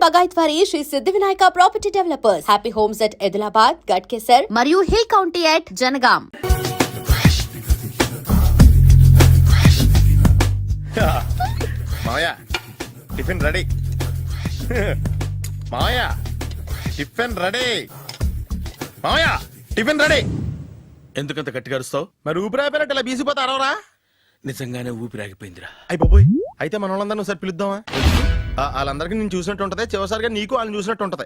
బగాయత్ వారి శ్రీ సిద్ధి Vinayaka property developers. Happy homes at Edilabad, Ghatkesar మరియు hill county at Jangaon. మావయ్య టిఫిన్ రెడీ. మావయ్య టిఫిన్ రెడీ. మావయ్య టిఫిన్ రెడీ. ఎందుకంత గట్టిగా అరుస్తావు? మరి ఊపిరాయిపోయినట్టు ఇలా బీసిపోతే అరవరా? నిజంగానే ఊపిరాగిపోయిందిరా. అయ్యి బాబోయ్, అయితే మన వాళ్ళందరినీ ఒకసారి పిలుద్దామా? వాళ్ళందరికీ నేను చూసినట్టు ఉంటది, చివరిసారిగా నీకు వాళ్ళని చూసినట్టు ఉంటది.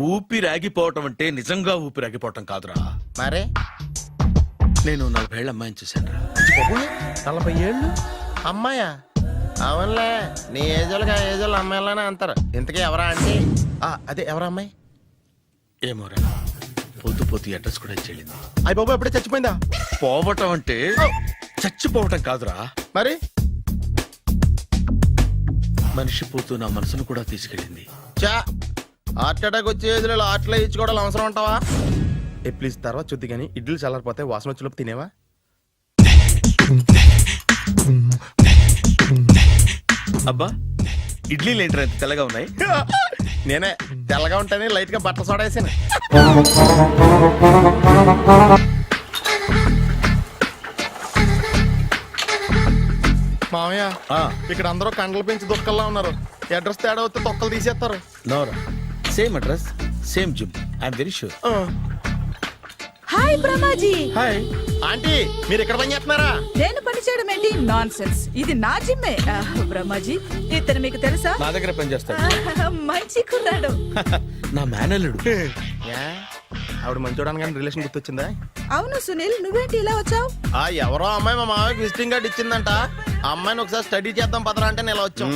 ఊపిరాగిపోవటం అంటే నిజంగా ఊపిరాగిపోవటం కాదురా. మరే నేను 40 ఏళ్ల అమ్మాయిని చూశాను రా. 40 ఏళ్ళు అమ్మాయా? అవునులే, నీ ఏజోళ్ళకి ఆ ఏజోళ్ళు అమ్మాయిలానే అంటారు. ఇంతకీ ఎవరా అంటే? అదే ఎవరా అమ్మాయి? ఏమోరా, పొద్దు పొద్దు అడ్రస్ కూడా చెల్లింది. అయ్యి బాబు ఎప్పుడే చచ్చిపోయిందా? పోవటం అంటే చచ్చిపోవటం కాదురా, మరి మనిషి పోతూ నా మనసును కూడా తీసుకెళ్ళింది. చా, హార్ట్ అటాక్ వచ్చే ఏజ్లో హార్ట్లో ఇచ్చుకోవడం అవసరం ఉంటావా? ప్లీజ్ తర్వాత చూద్ది కానీ ఇడ్లీ చల్లారిపోతే వాసన వచ్చేలోపు తినేవా? అబ్బా, ఇడ్లీలు ఏంటరా ఇంత తెల్లగా ఉన్నాయి? నేనే తెల్లగా ఉంటానే లైట్ గా బట్టలు సోడా వేసాను. మామయ్య, ఇక్కడ అందరూ కండలు పెంచి దుక్కల్లా ఉన్నారు. అడ్రస్ తేడా వస్తే తొక్కలు తీసేస్తారు. నోరా, same address, same gym. I'm very sure. Hi Brahmaji. Hi aunty, మీరు ఇక్కడ పని చేస్తున్నారా? నేను పని చేయడం ఏంటి? Nonsense. ఇది నా జిమ్మే. బ్రహ్మాజీ, ఇతను మీకు తెలుసా? నా దగ్గర పని చేస్తాడు. మంచి కుర్రాడు. నా మేనల్లుడు. ఆవిడ మంచి చూడడానికి రిలేషన్ గుర్తొచ్చిందా? అవును సునీల్, నువ్వేంటి ఇలా వచ్చావు? ఎవరో అమ్మాయి మా మామయ్యకి విజిటింగ్ కార్డు ఇచ్చిందంట. ఆ అమ్మాయిని ఒకసారి స్టడీ చేద్దాం పదరా అంటే నేను ఇలా వచ్చాం.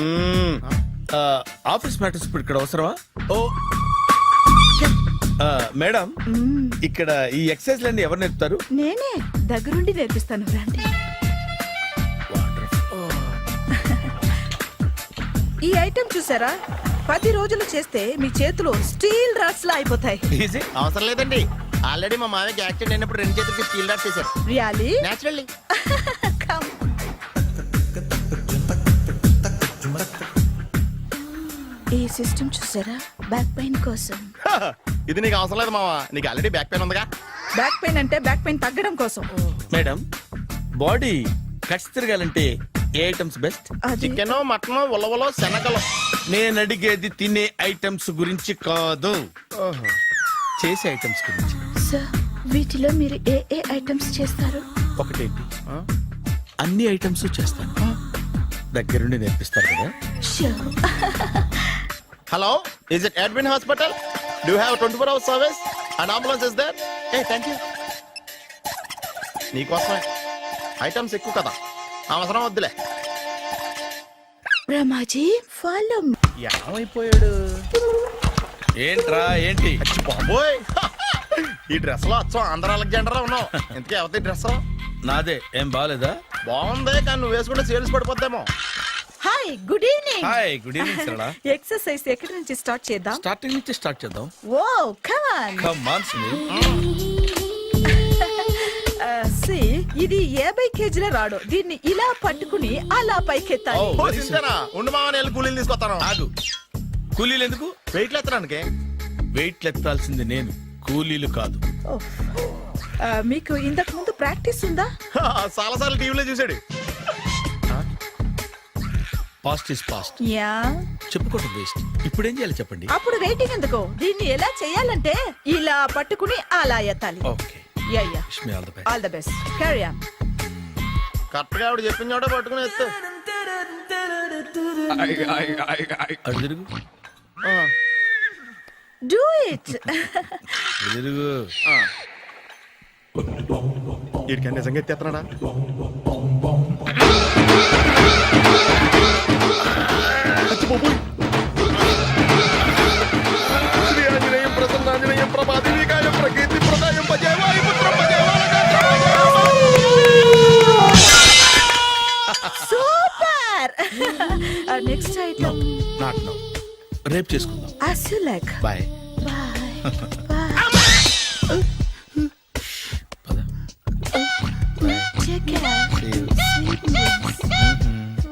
ఆఫీస్ మ్యాటర్స్ ఇప్పుడు ఇక్కడ అవసరమా? ఓ మేడం, ఇక్కడ ఈ ఎక్సర్సైజ్ లన్నీ ఎవరు నేర్పుతారు? నేనే దగ్గరుండి నేర్పిస్తాను, రండి. ఈ ఐటెం చూసారా? 10 రోజులు చేస్తే మీ చేతులు స్టీల్ రాట్స్ లా అయిపోతాయి. అవసరం లేదండి, ఆల్రెడీ మా మామయ్యకి యాక్సిడెంట్ అయినప్పుడు 2 చేతులకి స్టీల్ డాట్ చేశారు. రియల్లీ? నేచురల్లీ. ఈ సిస్టమ్ చూసారా? బ్యాక్ పెయిన్ కోసం. ఇది నీకు అవసరం లేదు మావా, నీకు ఆల్రెడీ బ్యాక్ పెయిన్ ఉందిగా. బ్యాక్ పెయిన్ అంటే బ్యాక్ పెయిన్ తగ్గడం కోసం. మేడం, బాడీ కట్స్ తిరగాలంటే ఏ ఐటమ్స్ బెస్ట్? చికెన్, మటన్, ఉలవలో, శనగలు. నేను అడిగేది తినే ఐటమ్స్ గురించి కాదు, చేసే ఐటమ్స్ గురించి. సార్, వీటిలో మీరు ఏ ఏ ఐటమ్స్ చేస్తారు? ఒకటేంటి, అన్ని ఐటమ్స్ చేస్తాను. దగ్గరుండి నేర్పిస్తారు కదా. Hello, is it admin hospital? Do have 24 hours service and ambulance is there? Thank you. నీకోసమే ఐటమ్స్ ఎక్కువ కదా, అవసరం వద్దులే. రమాజీ, ఫాలో. ఏమైపోయాడు? ఏంట్రా ఏంటి? బాబోయ్, ఈ డ్రెస్ లో అచ్చం ఆంధ్ర అలెగ్జాండర్ ఉన్నావు. ఇంతకీ ఎవరి డ్రెస్? నాదే. ఏం బాగాలేదా? బాగుంది, కానీ నువ్వు వేసుకుంటే సేల్స్ పడిపోద్దేమో. Hi, good evening. Hi, good evening Sarala. Exercise ఎక్కడి నుంచి స్టార్ట్ చేద్దాం? స్టార్టింగ్ నుంచి స్టార్ట్ చేద్దాం. Oh come on. Come on Sunil. ఇది 50 కేజీల రాడు. దీన్ని ఇలా పట్టుకుని అలా పైకెత్తాలి. ఉండు మామ, నేను కూలీలు తీసుకొస్తాను. ఆగు, కూలీలు ఎందుకు? వెయిట్లు ఎత్తడానికి. వెయిట్లు ఎత్తాల్సింది నేను, కూలీలు కాదు. మీకు ఇంతకు ముందు ప్రాక్టీస్ ఉందా? చాలా సార్లు టీవీలో చూసాడు. Past is past. యా, చెప్పుకోవటం వేస్ట్. ఇప్పుడు ఏం చేయాలి చెప్పండి? అప్పుడు వెయిటింగ్ ఎందుకు? దీన్ని ఎలా చేయాలంటే ఇలా పట్టుకుని అలా ఎత్తాలి. Okay, ya ya. Wish me all the best. All the best. Carry on. Correct గా ఆవిడ చెప్పిన చోట పట్టుకుని ఎత్తు. అటు తిరుగు. Do it. తిరుగు. వీడికి నిజంగా ఎత్తేస్తున్నాడా? Super. Next item not now, రేపు చేసుకుందాం. as you like. Bye. Take care.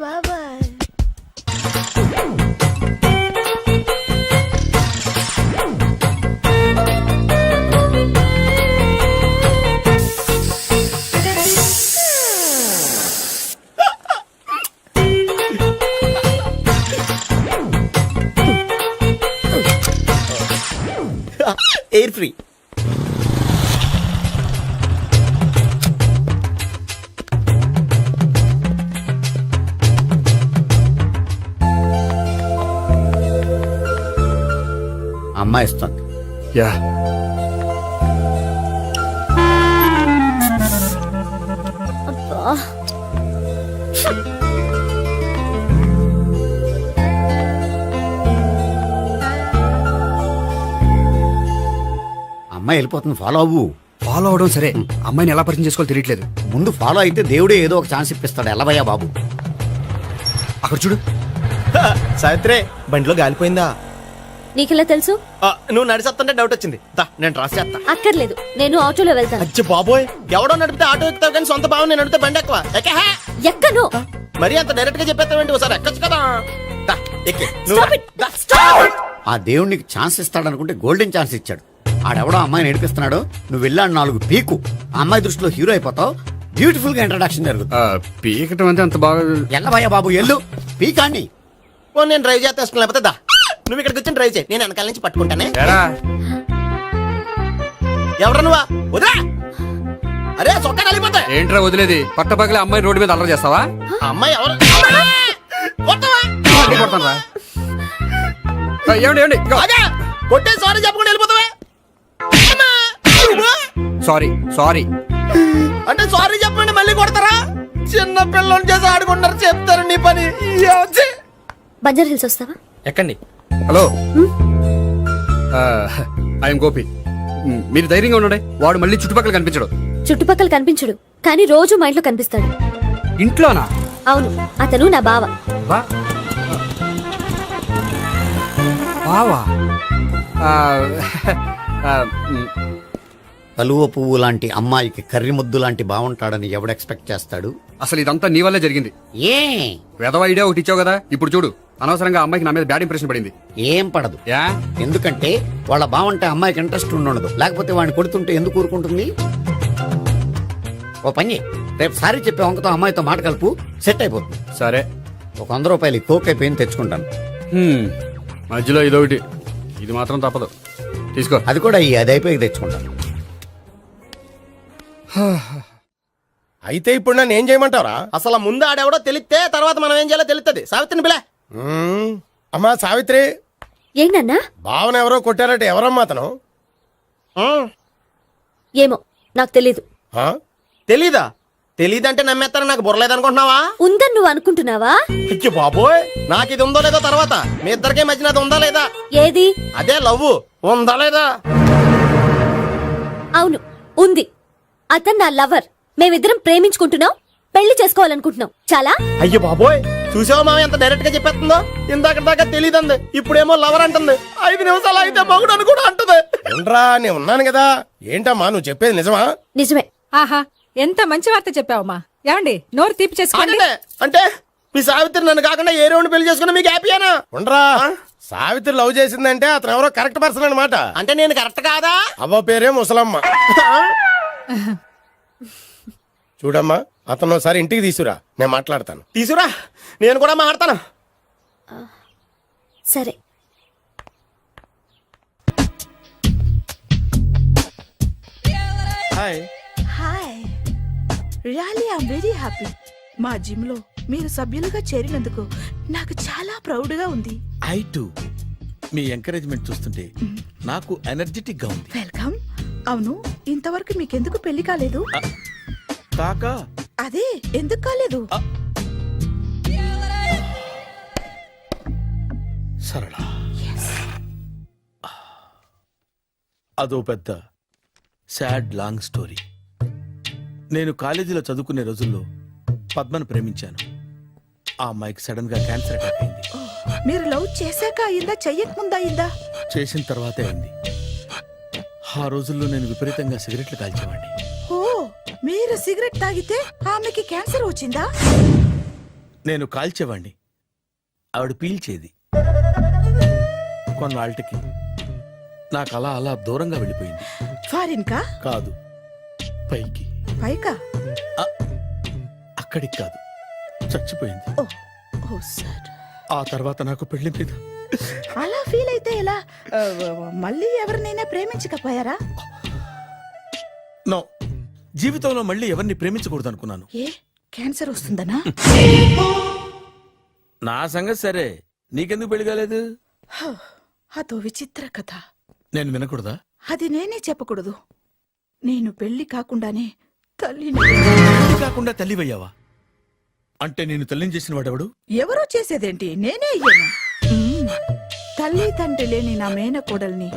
Bye bye. Air free. అమ్మాయి ఇస్తుంది. యా అమ్మాయి వెళ్ళిపోతుంది, ఫాలో అవ్వు. ఫాలో అవడం సరే, అమ్మాయిని ఎలా పరిచయం చేసుకోవాలో తెలియట్లేదు. ముందు ఫాలో అయితే దేవుడే ఏదో ఒక ఛాన్స్ ఇప్పిస్తాడు. ఎలవయ్యా బాబు. అక్కడ చూడు. సావిత్రి బండిలో గాలిపోయిందా? నీకెలా తెలుసు? నువ్వు నడిచేస్తుంటే డౌట్ వచ్చింది. నేను ట్రాస్ చేస్తా. అక్కర్లేదు, నేను ఆటోలో వెళ్తాను. అచ్చి బాబోయ్, ఎవడో నడిపితే ఆటో ఎక్కుతావు కానీ సొంత భావం నేను నడిపితే బండి ఎక్కువ. ఎక్కహే. ఎక్కను. మరి అంత డైరెక్ట్ గా చెప్పేస్తావేంటి? ఒకసారి ఎక్కొచ్చు కదా. దా, ఎక్కే. నువ్వు Stop రా. it. దా. ఆ దేవుడు నీకు ఛాన్స్ ఇస్తాడనుకుంటే గోల్డెన్ ఛాన్స్ ఇచ్చాడు. ఆడెవడో అమ్మాయిని నడిపిస్తున్నాడు, నువ్వు వెళ్ళాడు 4 పీకు. ఆ అమ్మాయి దృష్టిలో హీరో అయిపోతావు. బ్యూటిఫుల్ గా ఇంట్రడక్షన్ జరుగుతుంది. పీకటం అంటే అంత బాగా. ఎల్లవయ్యా బాబు, ఎల్లు పీకాన్ని. ఓ, నేను డ్రైవ్ చేస్తాను. లేకపోతే దా, నువ్వు ఇక్కడికి వచ్చి డ్రైవ్ చేయి, నేను వెనకాల నుంచి పట్టుకుంటానే. ఎరా ఎవరు నువ్వా? వదిలా. అరే చొక్కా కలిపోతా. ఏంట్రా వదిలేది? పట్టపగలే అమ్మాయి రోడ్డు మీద అల్లరి చేస్తావా? అమ్మాయి ఎవరు? కొట్టవా? అడ్డు కొడతానురా. ఏమండి ఏమండి అదే కొట్టే సారీ చెప్పకుండా వెళ్ళిపోతావా? Sorry sorry. అంటే సారీ చెప్పండి మళ్ళీ కొడతారా? చిన్న పిల్లలు చేసి ఆడుకుంటారు, చెప్తారు నీ పని. బంజారా హిల్స్ వస్తావా? ఎక్కండి. Hello, I'm Gopi. మీరు ధైర్యంగా ఉండండి. వాడు మళ్ళీ చుట్టుపక్కల కనిపించడు. చుట్టుపక్కల కనిపించడు, కానీ రోజు మా ఇంట్లో కనిపిస్తాడు. ఇంట్లోనా? అవును, అతను నా బావ. బా బావా? ఆ, ఆ, కలువ పువ్వు లాంటి అమ్మాయికి కర్రి ముద్దు లాంటి బాగుంటాడని ఎవడు ఎక్స్పెక్ట్ చేస్తాడు? అసలు ఇదంతా నీ వల్లే జరిగింది. ఏ వెధవ ఐడియా ఒకటి ఇచ్చావు కదా, ఇప్పుడు చూడు. అనవసరంగా అమ్మాయికి నా మీద బ్యాడ్ ఇంప్రెషన్ పడింది. ఏం పడదు. యా, ఎందుకంటే వాళ్ళ బాగుంటే అమ్మాయికి ఇంట్రెస్ట్ ఉండదు. లేకపోతే వాడిని కొడుతుంటే ఎందుకు ఊరుకుంటుంది? ఓ పని చెయ్. రేపు సారీ చెప్పే వంకతో అమ్మాయితో మాట కలుపు, సెట్ అయిపోతుంది. సరే. ఒక 100 రూపాయలు కోక్ అయిపోయింది, తెచ్చుకుంటాను. మధ్యలో ఇదొకటి, ఇది మాత్రం తప్పదు. తీసుకో. అది కూడా అది అయిపోయి తెచ్చుకుంటాను. అయితే ఇప్పుడు నన్ను ఏం చేయమంటావరా? అసలు ముందు ఆడెవడో తెలిస్తే తర్వాత మనం ఏం చేయాలో తెలుస్తుంది. సావిత్రిని పిల్ల. అమ్మా సావిత్రి. ఏంటన్నా? భావన ఎవరో కొట్టారట. ఎవరమ్మా అతను? ఏమో, నాకు తెలీదు. తెలీదా? తెలీదంటే నమ్మేస్తారని నాకు బుర్రలేదనుకుంటున్నావా? ఉందని నువ్వు అనుకుంటున్నావా? అయ్యో బాబోయ్, నాకు ఇది ఉందో లేదో తర్వాత. మీ ఇద్దరికే మధ్యన అది ఉందా లేదా? ఏది? అదే లవ్ ఉందా లేదా? అవును, ఉంది. అతను నా లవర్. మేమిద్దరం ప్రేమించుకుంటున్నాం, పెళ్లి చేసుకోవాలనుకుంటున్నాం. చాలా. అయ్యో బాబోయ్, చూసావా మామ ఎంత డైరెక్ట్ గా చెప్పేస్తుందో? ఇందాక దాకా తెలియదండి, ఇప్పుడేమో లవర్ అంటుంది. 5 నిమిషాలు అయితే మగుడు అని కూడా అంటుంది. ఏంట్రా, నేను ఉన్నాను కదా. ఏంటమ్మా నువ్వు చెప్పేది నిజమా? నిజమే. ఆహా, ఎంత మంచి వార్త చెప్పావమ్మా. ఏమండి, నోరు తీపి చేసుకోండి. అంటే మీ సావిత్రి నన్ను కాకుండా ఏ రౌండ్ పెళ్లి చేసుకున్నా మీకు హ్యాపీయేనా? ఉండరా, సావిత్రి లవ్ చేసిందంటే అతను ఎవరో కరెక్ట్ పర్సన్ అనమాట. అంటే నేను కరెక్ట్ కాదా? అవ్వ పేరే ముసలమ్మ. చూడమ్మా, అతను ఒకసారి ఇంటికి తీసుకురా, నేను మాట్లాడతాను. తీసుకురా, నేను కూడా మాట్లాడతాను. సరే. Hi. Hi, really I'm very happy. మా జిమ్ లో మీరు సభ్యులుగా చేరినందుకు నాకు చాలా ప్రౌడ్ గా ఉంది. I to. మీ ఎంకరేజ్మెంట్ చూస్తుంటే నాకు ఎనర్జెటిక్ గా ఉంది. వెల్కమ్. అవును, ఇంతవరకు మీకెందుకు పెళ్లి కాలేదు? కాకా అదే, ఎందుకు కాలేదు? సరళ, అదో పెద్ద సాడ్ లాంగ్ స్టోరీ. నేను కాలేజీలో చదువుకునే రోజుల్లో పద్మను ప్రేమించాను. ఆ అమ్మాయికి సడన్ గా క్యాన్సర్ అటాక్ అయింది. మీరు లవ్ చేశాక అయిందా, చెయ్యక ముందా అయిందా? చేసిన తర్వాతే అయింది. ఆ రోజుల్లో నేను విపరీతంగా సిగరెట్లు కాల్చేవాడిని. ఓ, మీరు సిగరెట్ తాగితే ఆమెకి క్యాన్సర్ వచ్చిందా? నేను కాల్చేవాణ్ణి, ఆవిడ పీల్చేది. కొన్నాళ్ళకి నాకు అలా అలా దూరంగా వెళ్ళిపోయింది. ఫారిన్ కా? కాదు, పైకి. పైకా? అక్కడికి కాదు, చచ్చిపోయింది. ఓ, ఓ సార్. ఆ తర్వాత నాకు పెళ్లి మీద అలా ఫీల్ అయితే ఎలా? మళ్ళీ ఎవరినైనా ప్రేమించకపోయారా? నో, జీవితంలో మళ్ళీ ఎవరిని ప్రేమించకూడదు అనుకున్నాను. ఏ క్యాన్సర్ వస్తుందనా? నా సంగతి సరే, నీకెందుకు పెళ్లి కాలేదు? అదో విచిత్ర కథ. నేను వినకూడదా? అది నేనే చెప్పకూడదు. నేను పెళ్లి కాకుండానే తల్లిని. పెళ్లి కాకుండా తల్లివయ్యావా? అంటే నేను తల్లిని చేసిన వాడెవడు? ఎవరో చేసేదేంటి, నేనే అయ్యాను. తల్లి తండ్రి లేని నా మేనకోడల్ని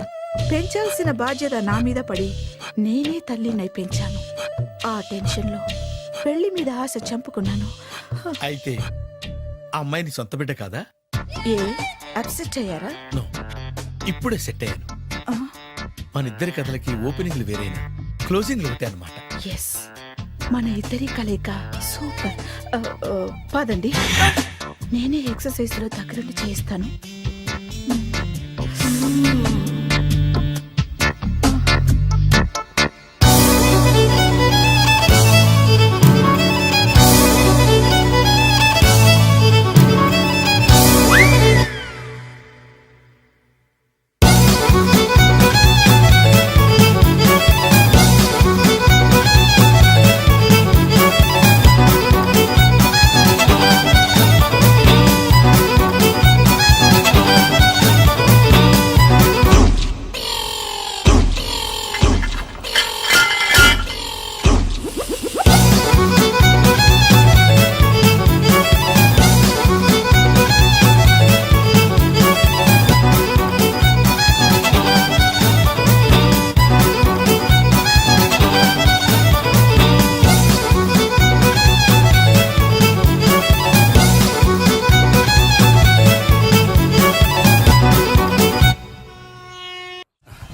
పెంచాల్సిన బాధ్యత నా మీద పడి నేనే తల్లినై పెంచాను. ఆ టెన్షన్లో పెళ్లి మీద ఆశ చంపుకున్నాను. అయితే ఆ అమ్మాయిని సొంత బిడ్డ కాదా? ఏ అప్సెట్ అయ్యారా? నో, ఇప్పుడే సెట్ అయ్యాను. ఆ, మన ఇద్దరి కథలకి ఓపెనింగ్లు వేరేనా, క్లోజింగ్లు ఒకటే అనమాట. ఎస్, మన ఇద్దరి కలయిక సూపర్. పదండి, నేనే ఎక్సర్సైజ్ లో దగ్గరుండి చేయిస్తాను.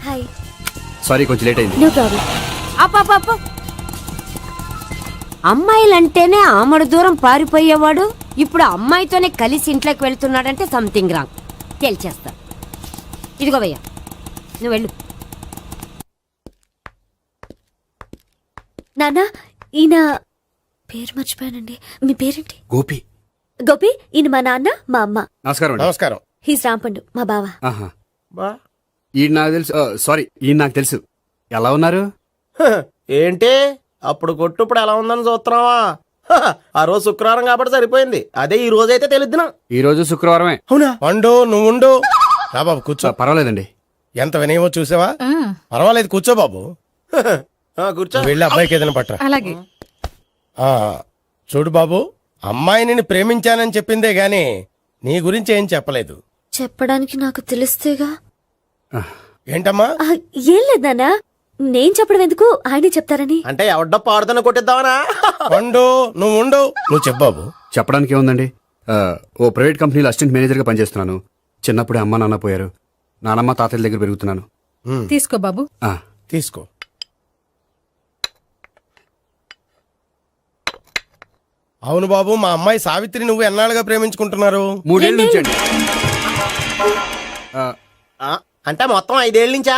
హాయ్. సారీ, కొంచెం లేట్ అయింది. No problem. అప్ప అమ్మాయిలంటేనే ఆమడు దూరం పారిపోయేవాడు ఇప్పుడు అమ్మాయితోనే కలిసి ఇంట్లోకి వెళ్తున్నాడంటే సంథింగ్ రాంగ్ తేల్చేస్తా. ఇదిగో భయ్యా, నువ్వు వెళ్ళు. నాన్న, ఈయన పేరు మర్చిపోయానండి. మీ పేరేంటి? గోపి. గోపి, ఈయన మా నాన్న, మా అమ్మ. నమస్కారం అండి. నమస్కారం. హీస్ రాంపండు, మా బావ. ఆహా. బా ఈయన నాకు తెలుసు. సారీ, ఈయన నాకు తెలుసు. ఎలా ఉన్నారు? హ, ఏంటి అప్పుడు కొట్టు ఇప్పుడు ఎలా ఉందని చూస్తున్నావా? హ, ఆ రోజు శుక్రవారం కాబట్టి సరిపోయింది. అదే ఈ రోజు అయితే తెలిద్దునా. ఈ రోజు శుక్రవారమే. అవునా? వండు, నువ్వు ఉండు. రా బాబు కూర్చో. పర్వాలేదండి. ఎంత వినయమో చూసావా? పర్వాలేదు, కూర్చో బాబు. హ, కూర్చో. వెళ్ళి అబ్బాయికి ఏదైనా పట్టరా. అలాగే. ఆ, చూడు బాబు, అమ్మాయిని నేను ప్రేమించానని చెప్పిందే గాని నీ గురించి ఏం చెప్పలేదు. చెప్పడానికి నాకు తెలిస్తేగా. ఏంటమ్మా? ఆ, ఏం లేదు నాన్న, నేను చెప్పడం ఎందుకు, ఆయనే చెప్తారని. అంటే ఎవడ్డో పాడుతున్న కొట్టిద్దామనా? వండు, నువ్వు ఉండు. నువ్వు చెప్పు బాబు. చెప్పడానికి ఏముందండి, ఓ ప్రైవేట్ కంపెనీలో అసిస్టెంట్ మేనేజర్గా పనిచేస్తున్నాను. చిన్నప్పుడే అమ్మ నాన్న పోయారు. నానమ్మ తాతయ్య దగ్గర పెరుగుతున్నాను. తీసుకో బాబు. ఆ, తీసుకో. అవును బాబు, మా అమ్మాయి సావిత్రి నువ్వు ఎన్నాళ్ళుగా ప్రేమించుకుంటున్నారు? 3 ఏళ్ళ నుంచి అండి. అంటే మొత్తం 5 ఏళ్ళ నుంచా?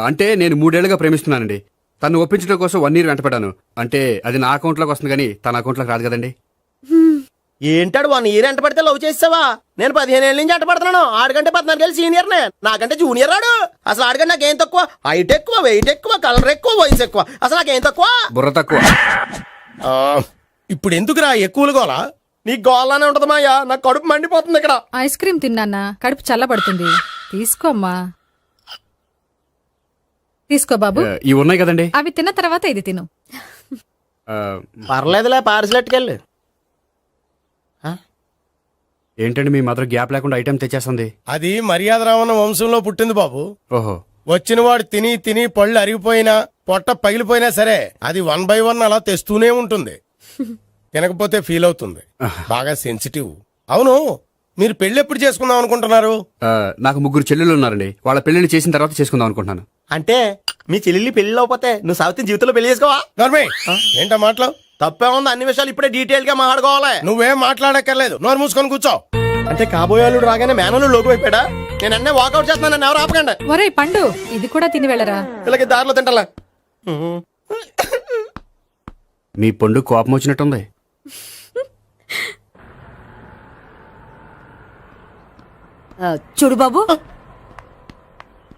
అంటే నేను 3 ఏళ్ళుగా ప్రేమిస్తున్నానండి. తను ఒప్పించడం కోసం 1 year వెంటపడ్డాను. అంటే అది నా అకౌంట్లోకి వస్తుంది కానీ తన అకౌంట్లోకి రాదు కదండి. ఏంటాడు 1 year ఎంట పడితే లవ్ చేసావా? నేను 15 ఏళ్ళ నుంచి ఎంట పడుతున్నాను. ఆడికంటే 14 ఏళ్ళు సీనియర్ నే, నాకంటే జూనియర్ ఆడు. అసలు ఆడికంటే నాకేం తక్కువ? హైట్ ఎక్కువ, వెయిట్ ఎక్కువ, కలర్ ఎక్కువ, వయసు ఎక్కువ. అసలు నాకేం తక్కువ? బుర్ర తక్కువ. ఇప్పుడు ఎందుకురా ఎక్కువలు గోలా? నీకు గోలానే ఉంటది మాయా. నాకు కడుపు మండిపోతుంది ఇక్కడ. ఐస్ క్రీమ్ తిన్నానా, కడుపు చల్లబడుతుంది. తీసుకోమ్మా. తీసుకో బాబు. ఇవి ఉన్నాయి కదండి. అవి తిన్న తర్వాత ఇది తిను. పర్లేదులే, పార్సిలెట్కెళ్ళి. ఏంటండి మీ మదర్ గ్యాప్ లేకుండా ఐటెం తెచ్చేస్తుంది? అది మర్యాద రావణ వంశంలో పుట్టింది బాబు. ఓహో. వచ్చినవాడు తిని తిని పళ్ళు అరిగిపోయినా పొట్ట పగిలిపోయినా సరే అది 1 by 1 అలా తెస్తూనే ఉంటుంది. తినకపోతే ఫీల్ అవుతుంది. బాగా సెన్సిటివ్. అవును, మీరు పెళ్లి ఎప్పుడు చేసుకుందాం అనుకుంటున్నారు? నాకు 3 చెల్లెళ్ళు ఉన్నారండి. వాళ్ళ పెళ్లిని చేసిన తర్వాత చేసుకుందాం అనుకుంటున్నాను. అంటే మీ చెల్లెల్ని పెళ్లి అవ్వకపోతే నువ్వు సావిత్రి జీవితంలో పెళ్లి చేసుకోవా? ఏంటో మాటలు తప్పే ఉంది. అన్ని విషయాలు ఇప్పుడే డీటెయిల్ గా మాట్లాడుకోవాలి. నువ్వేం మాట్లాడక్కర్లేదు, నోరు మూసుకొని కూర్చో. అంటే కాబోయేవాళ్ళు రాగానే మేనలు లోకి అయిపోయాడా? నేను అన్నీ వాకౌట్ చేస్తున్నాను, నన్ను ఎవరు ఆపకండి. ఒరే పండు, ఇది కూడా తిని వెళ్ళరా. ఇలాగే దారిలో తింటలా. మీ పండు కోపం వచ్చినట్టుంది. చూడు బాబు,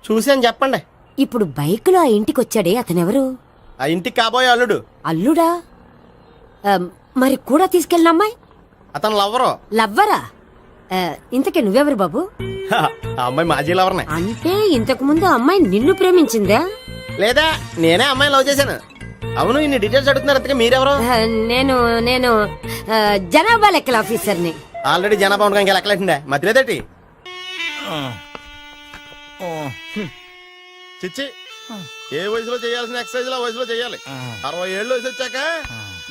చూసి అని చెప్పండి. ఇప్పుడు బైక్లో ఆ ఇంటికి వచ్చాడే అతనెవరు? ఆ ఇంటికి కాబోయే అల్లుడు. అల్లుడా? మరి కూడా తీసుకెళ్ళిన అమ్మాయి అతను లవ్వరు. లవ్వరా? ఇంతకీ నువ్వెవరు బాబు? ఆ అమ్మాయి మాజీ లవర్నే. అంటే ఇంతకు ముందు అమ్మాయి నిన్ను ప్రేమించిందా? లేదా నేనే అమ్మాయి లవ్ చేశాను. అవును, ఇన్ని డీటెయిల్స్ అడుగుతున్నారు. అంతగా మీరెవరు? నేను నేను జనాభా లెక్కల ఆఫీసర్ని. ఆల్రెడీ జనాభా ఉండగా ఇంకా లెక్కలేటండే మధ్యలేదటి. చిచ్చి, ఏ వయసులో చేయాల్సిన ఎక్సర్సైజ్ ఆ వయసులో చేయాలి. 60 ఏళ్ళు వయసు వచ్చాక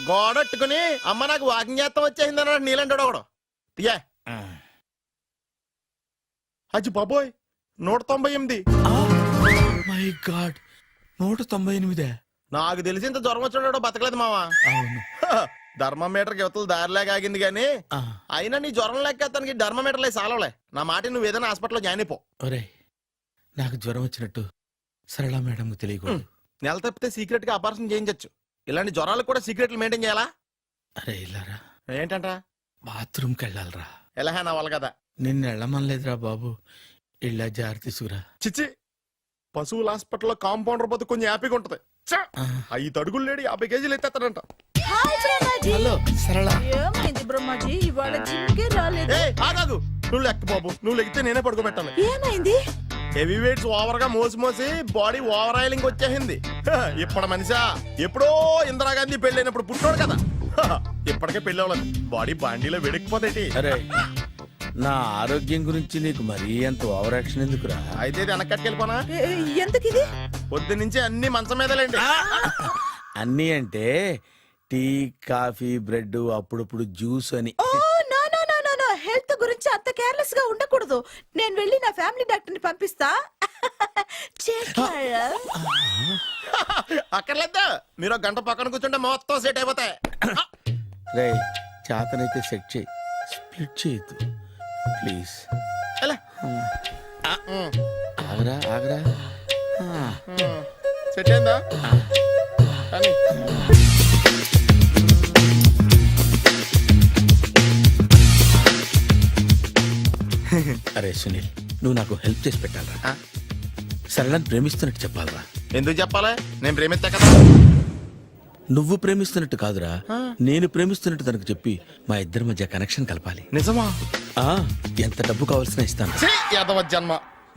గోడట్టుకుని అమ్మ నాకు వాకింగ్ చేస్తాం వచ్చేసింది అన్నాడు నీలంటాడు ఒకడు. తీయా అచ్చి బాబోయ్, 198. My God, 198. నాకు తెలిసి ఇంత జ్వరం వచ్చాడు బతకలేదు మావా. అవును. ధర్మమీటర్ యువతలు దారిలేక ఆగింది గానీ అయినా నీ జ్వరం లెక్క అతనికి ధర్మమీటర్లే సాలవలే. నా మాట నువ్వు ఏదైనా హాస్పిటల్లో జాయిన్ అయిపో. ఒరే, నాకు జ్వరం వచ్చినట్టు సరళ మేడం తెలియకూడదు. నెల తప్పితే సీక్రెట్ గా ఆపరేషన్ చేయించచ్చు. ఇలాంటి జ్వరాలకు కూడా సీక్రెట్లు మెయింటైన్ చేయాలా? అరే ఇల్లారా, ఏంటంట? బాత్రూమ్కి వెళ్ళాలరా. ఎలా నా వాళ్ళ కదా. నిన్ను వెళ్ళమనలేదురా బాబు, ఇళ్ళ జారి తీసుకురా. చిచ్చి, పశువుల హాస్పిటల్లో కాంపౌండర్ బతు కొంచెం హ్యాపీగా ఉంటది. 5 అడుగులు లేడి 50 కేజీలు ఎత్తేస్తాడంట. హలో సరళ. ఏమైంది బ్రహ్మాజీ, ఇవాళ జిమ్కే రాలేదు? ఆగాగు, నువ్వు లెక్క బాబు. నువ్వు లెక్కితే నేనే పడుకోబెట్టాలి. ఏమైంది? హెవీ వెయిట్స్ ఓవర్ గా మోసి మోసి బాడీ ఓవర్ ఆయిలింగ్ వచ్చేసింది. ఇప్పుడు మనిషా ఎప్పుడో ఇందిరాగాంధీ పెళ్ళైనప్పుడు పుట్టాడు కదా. ఇప్పటికే పెళ్ళి అవ్వలేదు, బాడీ బాండీలో వెడికిపోతాయి. అరే, నా ఆరోగ్యం గురించి నీకు మరీ అంత ఓవర్ యాక్షన్ ఎందుకురా? అయితే ఇది వెనకట్టుకెళ్ళిపోనా? ఎందుకిది? పొద్దు నుంచి అన్ని మంచం మీదలేండి. అన్నీ అంటే టీ, కాఫీ, బ్రెడ్, అప్పుడప్పుడు జ్యూస్ అని. హెల్త్ గురించి అంత కేర్లెస్ గా ఉండకూడదు. నేను వెళ్ళి నా ఫ్యామిలీ డాక్టర్ ని పంపిస్తా. అక్కర్లేదా, మీరు ఒక గంట పక్కన కూర్చుంటే మొత్తం సెట్ అయిపోతాయి. రే, చేతనైతే సెట్ చేయి, స్ప్లిట్ చేయొద్దు ప్లీజ్. ఆగరా ఆగరా. సెట్ అయిందా? కానీ అరే సునీల్, నువ్వు నాకు హెల్ప్ చేసి పెట్టాలరా. సరళని ప్రేమిస్తున్నట్టు చెప్పాలరా. ఎందుకు చెప్పాలి? నేను ప్రేమిస్తా కదా. నువ్వు ప్రేమిస్తున్నట్టు కాదురా, నేను ప్రేమిస్తున్నట్టు తనకు చెప్పి మా ఇద్దరి మధ్య కనెక్షన్ కలపాలి. నిజమా? ఎంత డబ్బు కావాల్సిన ఇస్తాను. యాదవ జన్మ.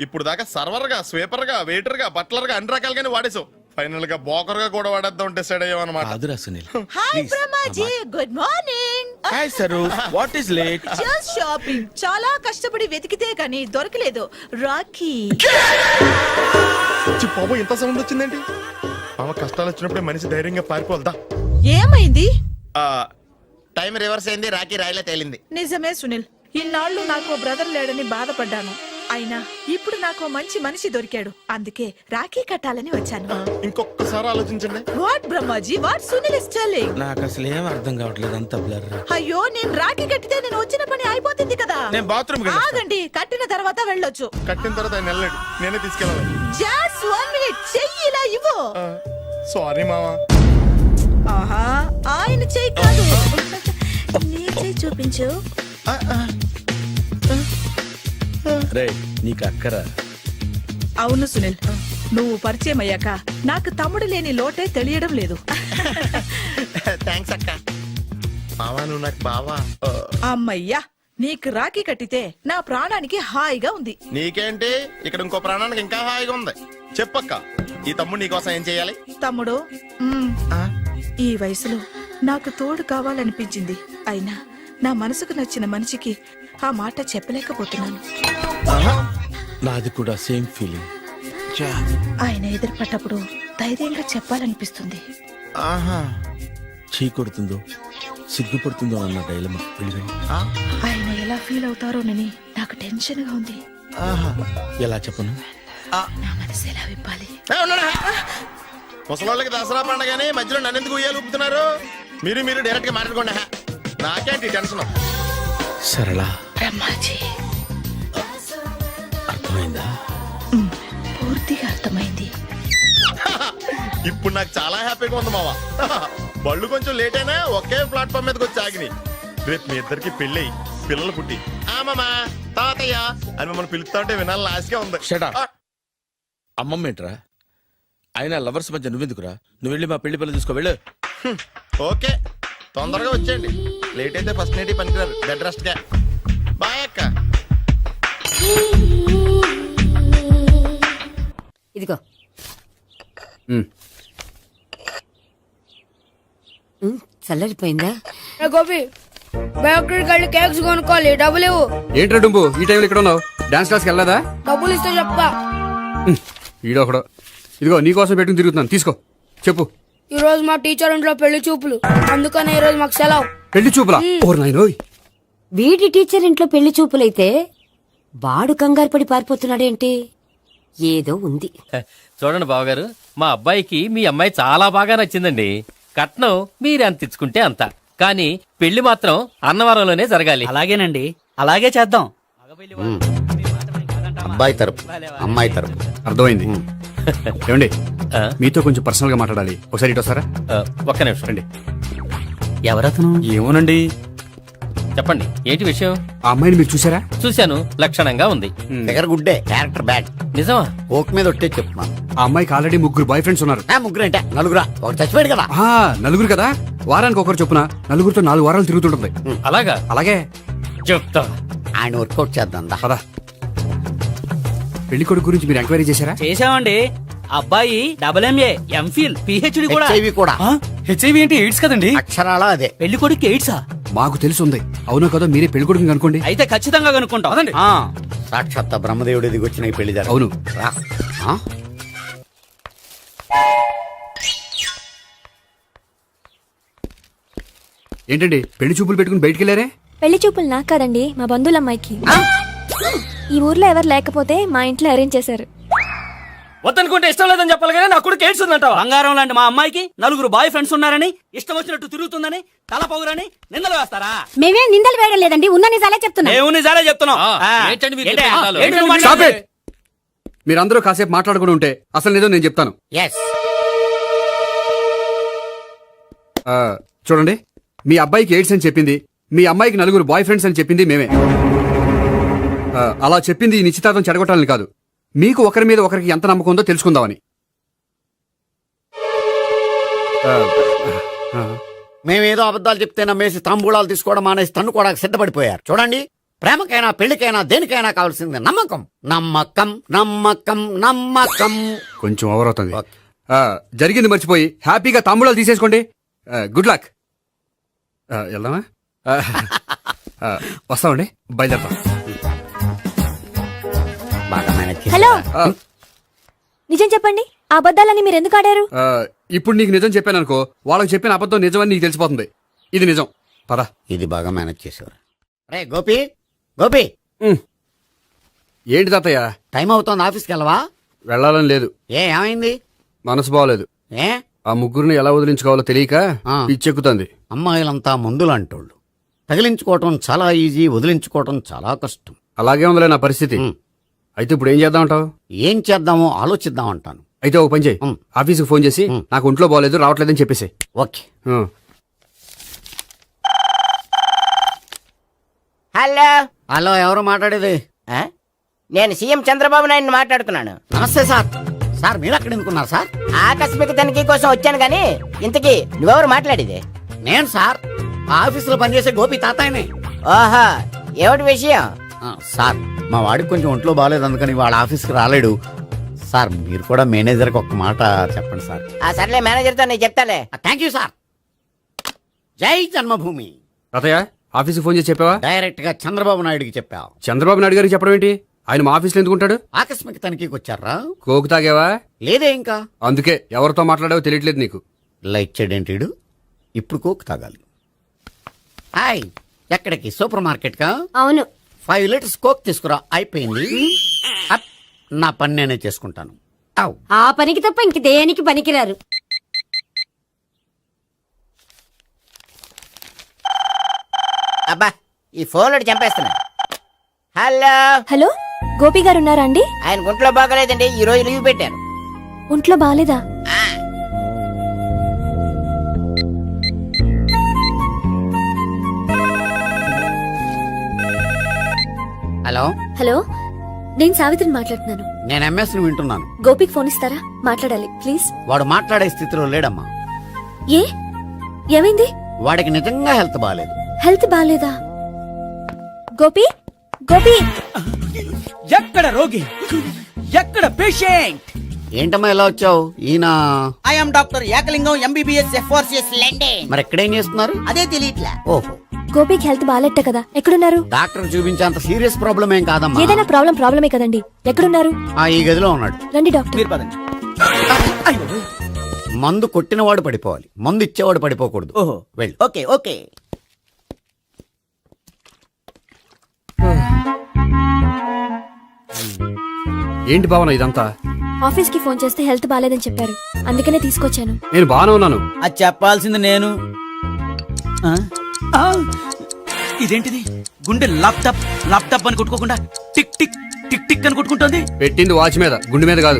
ఇప్పుడు దాకా సర్వర్ గా, స్వీపర్ గా, వెయిటర్ గా, బట్లర్ గా అన్ని రకాలుగానే వాడేసావు. ఫైనల్ గా బోకర్ గా కూడా వాడేద్దాం డిసైడ్ అయ్యామన్నమాట. కాదురా Sunil. Hi Brahmaji, good morning. Hi sir, what is late? Just shopping. చాలా కష్టపడి వెతికితే కానీ దొరకలేదు. రాఖీ. బాబు, ఇంత సౌండ్ వచ్చిందేంటి? మామ కష్టాలు వచ్చినప్పుడే మనిషి ధైర్యంగా పారిపోల్దా. ఏమైంది? టైం రివర్స్ అయింది, రాఖీ రాయిలా తేలింది. నిజమే సునీల్, ఇన్నాళ్ళు నాకు బ్రదర్ లేడని బాధపడ్డాను. అయినా ఇప్పుడు నాకు మంచి మనిషి దొరికాడు. అందుకే రాఖీ కట్టాలని వచ్చాను. ఇంకొకసారి ఆలోచించండి. What Brahmaji, what Sunil is telling? నాకు అసలు ఏం అర్థం కావట్లేదు, అంత బ్లర్. అయ్యో, నేను రాఖీ కట్టితే నేను వచ్చిన పని అయిపోతుంది కదా. నేను బాత్రూమ్ ఆగండి, కట్టిన తర్వాత వెళ్ళొచ్చు. కట్టిన తర్వాత ఆయన వెళ్ళాడు, నేనే తీసుకెళ్ళాలి. జస్ట్ 1 మినిట్, చెయ్యి ఇలా ఇవ్వు. సారీ మామా. ఆహా, ఆయన చెయ్యి కాదు, నీ చెయ్యి చూపించు. రే, నీకు అక్కరా? అవును సునీల్, నువ్వు పరిచయం అయ్యాక నాకు తమ్ముడు లేని లోటే తెలియడం లేదు. థ్యాంక్స్ అక్క. మామా, నువ్వు నాకు బావా. అమ్మయ్యా, నీకు రాఖీ కట్టితే నా ప్రాణానికి హాయిగా ఉంది. నీకేంటి, ఇక్కడ ఇంకో ప్రాణానికి ఇంకా హాయిగా ఉంది. చెప్పక్క, ఈ తమ్ముడు నీకోసం ఏం చెయ్యాలి? తమ్ముడు, ఈ వయసులో నాకు తోడు కావాలనిపించింది. అయినా నా మనసుకు నచ్చిన మనిషికి ఆ మాట చెప్పలేకపోతున్నాను. నాది కూడా సేమ్ ఫీలింగ్. ఆయన ఎదురుపడ్డప్పుడు ధైర్యంగా చెప్పాలనిపిస్తుంది. చీ కొడుతుందో సిగ్గుపడుతుందో అన్న డైలమా. ఆయన ఎలా ఫీల్ అవుతారోనని నాకు టెన్షన్ గా ఉంది. ఎలా చెప్పను? నా మనసు ఎలా విప్పాలి? ముసలోళ్ళకి దసరా పండగని మధ్యలో నన్ను ఎందుకు ఉయ్యాలు ఊపుతున్నారు? మీరు డైరెక్ట్ గా మాట్లాడుకోండి. నాకేంటి టెన్షన్? సరళ, బ్రహ్మాజీ, అర్థమైందా? పూర్తిగా అర్థమైంది. ఇప్పుడు నాకు చాలా హ్యాపీగా ఉంది మావా. బళ్ళు కొంచెం లేట్ అయినా ఒకే ప్లాట్ఫామ్ మీదకి వచ్చి ఆగినాయి. రేపు మీ ఇద్దరికి పెళ్ళి పిల్లలు పుట్టి రామమ్మ తాతయ్య అని మమ్మల్ని పిలుస్తా ఉంటే వినాలి లాస్ట్గా ఉంది. Shut up. అమ్మమ్మ ఏంట్రా? అయినా లవర్స్ మధ్య నువ్వెందుకురా? నువ్వు వెళ్ళి మా పెళ్లి పిల్లలు తీసుకో వెళ్ళు. ఓకే తొందరగా వచ్చేయండి, లేట్ అయితే ఫస్ట్ నైట్ పనికిరారు. బెడ్ రెస్ట్ గా బాయ్ అక్క. ఇదిగో చల్లరిపోయిందా? గోపి బయోక్రెడిట్ కార్డు కేక్స్ కొనుక్కోవాలి, డబ్బులు ఇవ్వు. ఏంట్రా డుంబు ఈ టైంలో ఇక్కడ ఉన్నావు? డాన్స్ క్లాస్కి వెళ్ళదా? డబ్బులు ఇస్తే చెప్తా. ఈడొకడు. ఇదిగో నీకోసం పెట్టుకుని తిరుగుతున్నాను, తీసుకో. చెప్పు. ఈ రోజు మా టీచర్ ఇంట్లో పెళ్లి చూపులు, అందుకనే ఈ రోజు మాకు సెలవు. పెళ్లి చూపులా? ఓర్ నాయనోయ్. వీడి టీచర్ ఇంట్లో పెళ్లి చూపులైతే వాడు కంగారు పడి పారిపోతున్నాడేంటి? ఏదో ఉంది. చూడండి బావగారు, మా అబ్బాయికి మీ అమ్మాయి చాలా బాగా నచ్చిందండి. కట్నం మీరు ఎంత ఇచ్చుకుంటే అంత, కానీ పెళ్లి మాత్రం అన్నవరంలోనే జరగాలి. అలాగేనండి, అలాగే చేద్దాం. అబ్బాయి తరపు అమ్మాయి తరపు. అర్థమైంది. ఏమండి ఆ? మీతో కొంచెం పర్సనల్ గా మాట్లాడాలి, ఒకసారి ఇటు వస్తారా? ఒక్క నిమిషం రండి. ఎవరతను? ఏమోనండి. చెప్పండి, ఏంటి విషయం? ఆ అమ్మాయిని మీరు చూసారా? చూశాను, లక్షణంగా ఉంది. ఫిగర్ గుడ్డే, క్యారెక్టర్ బ్యాడ్. నిజమా? ఓక్ మీద ఒట్టే చెప్తున్నాను. ఆ అమ్మాయికి ఆల్రెడీ 3 బాయ్ ఫ్రెండ్స్ ఉన్నారు. ముగ్గురు అంటే నలుగురా? ఒకటి చచ్చిపోయాడు కదా. ఆ, నలుగురు కదా, వారానికి ఒకరు చొప్పున నలుగురితో 4 వారాలు తిరుగుతుంటుంది. అలాగా? అలాగే. చెప్తా. ఆయన వర్కౌట్ చేద్దాం దా. పదా. పెళ్లి కొడుకు గురించి మీరు ఎంక్వైరీ చేశారా? చేశామండి. అబ్బాయి MA, MPhil, PhD కూడా. HIV కూడా. హెచ్ఐవి అంటే ఎయిడ్స్ కదండి. అక్షరాలా అదే. పెళ్లి కొడుకు ఎయిడ్సా? మాకు తెలుసుంది. అవునో కదా, మీరే పెళ్లి కొడుకుని అనుకోండి. అయితే ఖచ్చితంగా కనుక్కుంటాం. అదండి. సాక్షాత్ బ్రహ్మదేవుడి దిగి వచ్చిన ఈ పెళ్లి జరగదు. అవును. రా. ఆ? ఏంటండి పెళ్లి చూపులు పెట్టుకుని బయటికి వెళ్ళారే? పెళ్లి చూపులు నాకు కాదండి, మా బంధువుల అమ్మాయికి. ఈ ఊర్లో ఎవరు లేకపోతే మా ఇంట్లో అరేంజ్ చేశారు. వద్దనుకుంటే ఇష్టం లేదని చెప్పాలి కానీ నా కొడుకు ఎయిడ్స్ ఉందంటావా? బంగారం లాంటి మా అమ్మాయికి 4 బాయ్ ఫ్రెండ్స్ ఉన్నారని, ఇష్టం వచ్చినట్టు తిరుగుతుందని, తల పౌరని నిందలు వేస్తారా? మేమేం నిందలు వేయడం లేదండి, ఉన్న నిజాలే చెప్తున్నా. మేము నిజాలే చెప్తున్నాం. ఏంటండి మీరు ఏంటి? చెప్పే నిజాలు? ఏంటి నువ్వు Stop మాట్లాడేది? it! మీరందరూ కాసేపు మాట్లాడుకుని ఉంటే అసలు లేదో నేను చెప్తాను. Yes. ఆ, చూడండి, మీ అబ్బాయికి ఎయిడ్స్ అని చెప్పింది, మీ అమ్మాయికి 4 బాయ్ ఫ్రెండ్స్ అని చెప్పింది మేమే. అలా చెప్పింది ఈ నిశ్చితార్థం చెడగొట్టాలని కాదు, మీకు ఒకరి మీద ఒకరికి ఎంత నమ్మకం ఉందో తెలుసుకుందామని. ఆ, ఆ, మేమేదో అబద్ధాలు చెప్తే నమ్మేసి తాంబూలాలు తీసుకోవడం మానేసి తన్నుకోవడానికి సిద్ధపడిపోయారు. చూడండి, ప్రేమకైనా పెళ్లికైనా దేనికైనా కావాల్సింది నమ్మకం. నమ్మకం నమ్మకం నమ్మకం. కొంచెం ఓవర్ అవుతుంది. జరిగింది మర్చిపోయి హ్యాపీగా తాంబూలాలు తీసేసుకోండి. Good luck. వెళ్దామా? వస్తామండి, బయలుదేరతాం. బాగా మేనేజ్ చేశారా? హలో, నిజం చెప్పండి, ఆ అబద్ధాలని మీరు ఎందుకు ఆడారు? ఇప్పుడు నీకు నిజం చెప్పాను అనుకో, వాళ్ళకి చెప్పిన అబద్ధం నిజమని నీకు తెలిసిపోతుంది. ఇది నిజం. పద. ఇది బాగా మేనేజ్ చేసేవారు. రే గోపి, గోపి, ఏంటి తాతయ్య? టైం అవుతోంది, ఆఫీస్కి వెళ్ళవా? వెళ్ళాలని లేదు. ఏమైంది? మనసు బాగోలేదు. ఏ ఆ ముగ్గురిని ఎలా వదిలించుకోవాలో తెలియక పిచ్చెక్కుతుంది. అమ్మాయిలంతా మందులాంటోళ్ళు. తగిలించుకోవటం చాలా ఈజీ, వదిలించుకోవటం చాలా కష్టం. అలాగే ఉందిలే నా పరిస్థితి. అయితే ఇప్పుడు ఏం చేద్దామంటావు? ఏం చేద్దామో ఆలోచిద్దాం అంటాను. అయితే ఒక పని చేయి, ఆఫీస్కి ఫోన్ చేసి నాకు ఒంట్లో బాగోలేదు రావట్లేదని చెప్పేసి. ఓకే. హలో, హలో, ఎవరు మాట్లాడేది? నేను సీఎం చంద్రబాబు నాయుడు మాట్లాడుతున్నాను. నమస్తే సార్. సార్ మీరు అక్కడ ఎందుకున్నారు సార్? ఆకస్మిక తనిఖీ కోసం వచ్చాను గానీ ఇంతకీ నువ్వెవరు మాట్లాడేది? నేను సార్, ఆ ఆఫీసులో పనిచేసే గోపి తాతాయనే. ఓహో, ఏమిటి విషయం? సార్, మా వాడికి కొంచెం ఒంట్లో బాగాలేదు, అందుకని వాళ్ళ ఆఫీస్కి రాలేడు. సార్, మీరు కూడా మేనేజర్కి ఒక్క మాట చెప్పండి సార్. సర్లే, మేనేజర్తో నేను చెప్తాలే. Thank you sir. జై జన్మభూమి. తాతయ్య, ఆఫీస్కి ఫోన్ చేసి చెప్పావా? డైరెక్ట్ గా చంద్రబాబు నాయుడుకి చెప్పావు. చంద్రబాబు నాయుడు గారికి చెప్పడం ఏంటి? ఆయన మా ఆఫీస్లో ఎందుకుంటాడు? ఆకస్మిక తనిఖీకి వచ్చారా? కోకు తాగేవా? లేదే ఇంకా. అందుకే ఎవరితో మాట్లాడావో తెలియట్లేదు నీకు. లైట్ చేయడేంటిడు? ఇప్పుడు కోక్ తాగాలి. హాయ్, ఎక్కడికి? సూపర్ మార్కెట్ కా? అవును. 5 లీటర్స్ కోక్ తీసుకురా. అయిపోయింది. అప్, నా పని నేనే చేసుకుంటాను. ఔ. ఆ పనికి తప్ప ఇంక దేనికి పనికిరారు. అబ్బా, ఈ ఫోన్ లో చంపేస్తున్నా. హలో హలో, గోపి గారు ఉన్నారా అండి? ఆయన గుంట్లో బాగలేదండి, ఈ రోజు లీవ్ పెట్టారు. ఒంట్లో బాగాలేదా? హలో, హలో, నేను సావిత్రిని మాట్లాడుతున్నాను. నేను ఎంఎస్ ని వింటున్నాను. గోపికి ఫోన్ ఇస్తారా? మాట్లాడాలి ప్లీజ్. వాడు మాట్లాడే స్థితిలో లేడమ్మా. ఏ ఏమైంది? వాడికి నిజంగా హెల్త్ బాగాలేదు. హెల్త్ బాగాలేదా? గోపి, గోపి, ఎక్కడ రోగి, ఎక్కడ పేషెంట్? ఏంటమ్మా ఎలా వచ్చావు? ఈయన I'm doctor Ekalingam MBBS FRCS London. మరి ఎక్కడేం చేస్తున్నారు? అదే తెలియట్లే. ఓహో, గోపికి హెల్త్ బాగాలెట్ట కదా, ఎక్కడున్నారు? డాక్టర్ చూపించేంత సీరియస్ ప్రాబ్లం ఏం కాదమ్మా. ఏదైనా ప్రాబ్లమే కదండి. ఎక్కడున్నారు? ఈ గదిలో ఉన్నాడు. రండి డాక్టర్. మీరు పదండి. మందు కొట్టినవాడు పడిపోవాలి, మందు ఇచ్చేవాడు పడిపోకూడదు. ఓహో, వెళ్ళు. Okay okay. ఏంటి భావన ఇదంతా? ఆఫీస్ కి ఫోన్ చేస్తే హెల్త్ బాగాలేదని చెప్పారు, అందుకనే తీసుకొచ్చాను. నేను బాగానే ఉన్నాను. అది చెప్పాల్సింది నేను. ఆ? ఆ! ఇదేంటిది? గుండె లాప్టాప్ లాప్టాప్ అని కొట్టుకోకుండా టిక్ టిక్ టిక్ టిక్ అని కొట్టుకుంటోంది. పెట్టింది వాచ్ మీద, గుండె మీద కాదు.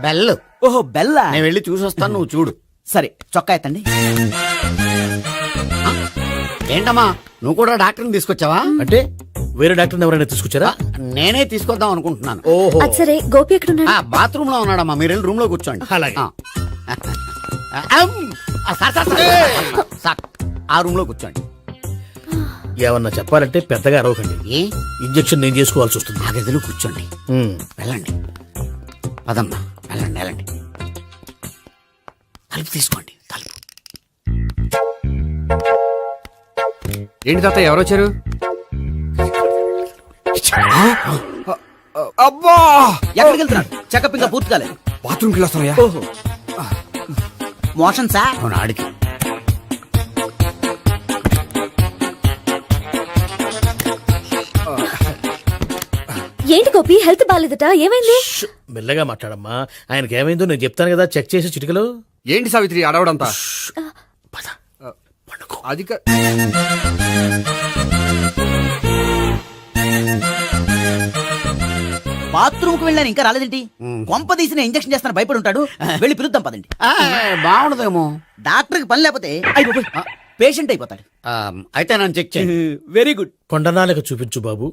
బెల్. ఓహో, బెల్లా. నేను వెళ్ళి చూసొస్తాను, నువ్వు చూడు. సరే, చొక్కా ఎత్తండి. ఏంటమ్మా, నువ్వు కూడా డాక్టర్ని తీసుకొచ్చావా? అంటే వేరే డాక్టర్ ఎవరైనా తీసుకొచ్చారా? నేనే తీసుకొద్దాం అనుకుంటున్నాను. ఓహో, అది సరే, గోపి ఎక్కడున్నాడు? బాత్రూమ్ లో ఉన్నాడమ్మా, మీరు వెళ్ళి రూమ్ లో కూర్చోండి. అలాగే. సార్, ఆ రూమ్ లో కూర్చోండి. ఏమన్నా చెప్పాలంటే పెద్దగా అరవకండి. ఏ ఇంజెక్షన్ నేను చేసుకోవాల్సి వస్తుంది. ఆ గదిలో కూర్చోండి. వెళ్ళండి, పదమ్మా, వెళ్ళండి వెళ్ళండి. తలుపు తీసుకోండి, తలుపు. ఏంటి తాత ఎవరు వచ్చారు? అబ్బా, ఎక్కడికి వెళ్తున్నాడు? చెకప్ ఇంకా పూర్తి కాలేదు. బాత్రూమ్కి వెళ్ళొస్తానయ్యా. ఓహో, మోషన్ సార్. అవును, ఆడికి. ఏంటి గోపి, హెల్త్ బాగాలేదట, ఏమైంది? మెల్లగా మాట్లాడమ్మా. ఆయనకి ఏమైందో నేను చెప్తాను కదా, చెక్ చేసి చిటికలు. ఏంటి సావిత్రి అడవడంతా? అది బాత్రూమ్ కు వెళ్ళాను, ఇంకా రాలేదేంటి? కొంప తీసిన ఇంజక్షన్ చేస్తాను భయపడి ఉంటాడు. వెళ్ళి పిలుద్దాం పదండి. బాగుండదేమో. డాక్టర్ కి పని లేకపోతే పేషెంట్ అయిపోతాడు. అయితే నన్ను చెక్ చేయండి. Very good. కొండనాలకు చూపించు బాబు.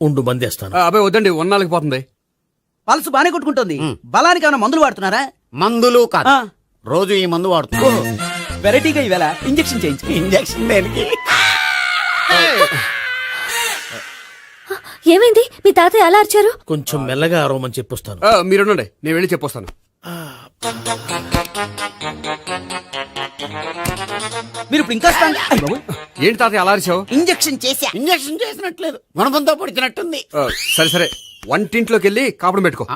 ఉండు మందేస్తాను. అబ్బాయి వద్దండి, ఉన్నాళ్ళకి పోతుంది. పల్సు బానే కొట్టుకుంటుంది. బలానికి ఏమైనా మందులు వాడుతున్నారా? మందులు కాదు, రోజు ఈ మందు వాడుతున్నా. వెరైటీగా ఈవేళ ఇంజక్షన్ చేయించు. ఇంజక్షన్ దేనికి? ఏమైంది? మీ తాతయ్య అలా అరిచారు? కొంచెం మెల్లగా అరవమని చెప్పొస్తాను. మీరుండండి, నేను వెళ్ళి చెప్పొస్తాను. మీరు ఇప్పుడు ఇంకా ఏంటి తాతయ్య అలా అరిచావు? ఇంజక్షన్ చేశా. ఇంజక్షన్ చేసినట్లేదు, గుణపంతో పొడిచినట్టుంది. సరే సరే, వంటింట్లోకి వెళ్ళి కాపురం పెట్టుకో.